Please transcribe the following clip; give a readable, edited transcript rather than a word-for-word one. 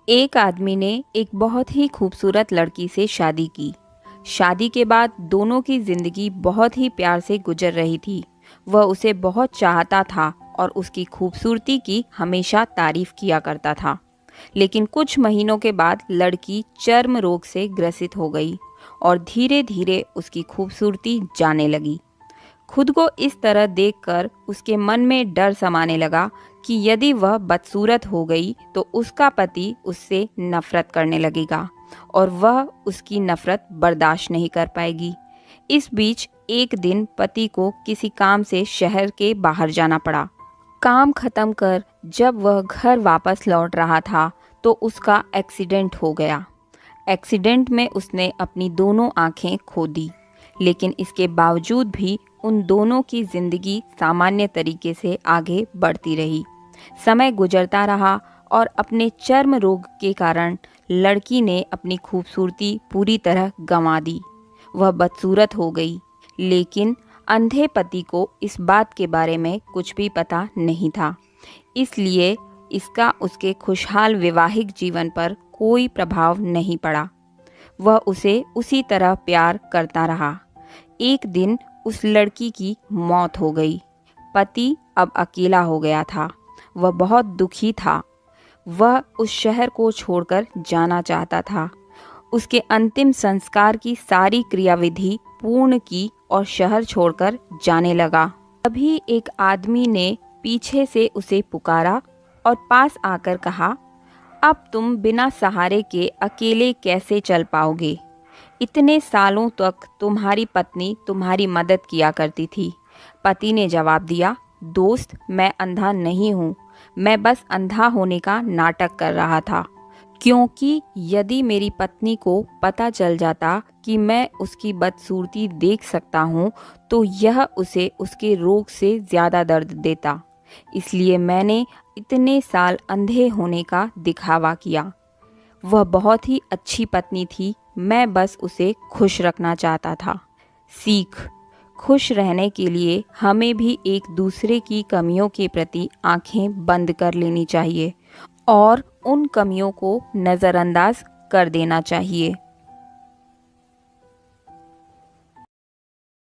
एक आदमी ने एक बहुत ही खूबसूरत लड़की से शादी की। शादी के बाद दोनों की जिंदगी बहुत ही प्यार से गुजर रही थी। वह उसे बहुत चाहता था और उसकी खूबसूरती की हमेशा तारीफ किया करता था। लेकिन कुछ महीनों के बाद लड़की चर्म रोग से ग्रसित हो गई और धीरे धीरे उसकी खूबसूरती जाने लगी। खुद को इस तरह देखकर उसके मन में डर समाने लगा कि यदि वह बदसूरत हो गई तो उसका पति उससे नफरत करने लगेगा और वह उसकी नफरत बर्दाश्त नहीं कर पाएगी। इस बीच एक दिन पति को किसी काम से शहर के बाहर जाना पड़ा। काम खत्म कर जब वह घर वापस लौट रहा था तो उसका एक्सीडेंट हो गया। एक्सीडेंट में उसने अपनी दोनों आंखें खो दी, लेकिन इसके बावजूद भी उन दोनों की जिंदगी सामान्य तरीके से आगे बढ़ती रही। समय गुजरता रहा और अपने चर्म रोग के कारण लड़की ने अपनी खूबसूरती पूरी तरह गंवा दी। वह बदसूरत हो गई, लेकिन अंधे पति को इस बात के बारे में कुछ भी पता नहीं था। इसलिए इसका उसके खुशहाल वैवाहिक जीवन पर कोई प्रभाव नहीं पड़ा। वह उसे उसी तरह प्यार करता रहा। एक दिन उस लड़की की मौत हो गई। पति अब अकेला हो गया था। वह बहुत दुखी था। वह उस शहर को छोड़कर जाना चाहता था। उसके अंतिम संस्कार की सारी क्रियाविधि पूर्ण की और शहर छोड़कर जाने लगा। तभी एक आदमी ने पीछे से उसे पुकारा और पास आकर कहा, अब तुम बिना सहारे के अकेले कैसे चल पाओगे? इतने सालों तक तुम्हारी पत्नी तुम्हारी मदद किया करती थी। पति ने जवाब दिया, दोस्त, मैं अंधा नहीं हूँ। मैं बस अंधा होने का नाटक कर रहा था, क्योंकि यदि मेरी पत्नी को पता चल जाता कि मैं उसकी बदसूरती देख सकता हूँ तो यह उसे उसके रोग से ज़्यादा दर्द देता। इसलिए मैंने इतने साल अंधे होने का दिखावा किया। वह बहुत ही अच्छी पत्नी थी। मैं बस उसे खुश रखना चाहता था। सीख: खुश रहने के लिए हमें भी एक दूसरे की कमियों के प्रति आंखें बंद कर लेनी चाहिए और उन कमियों को नज़रअंदाज कर देना चाहिए।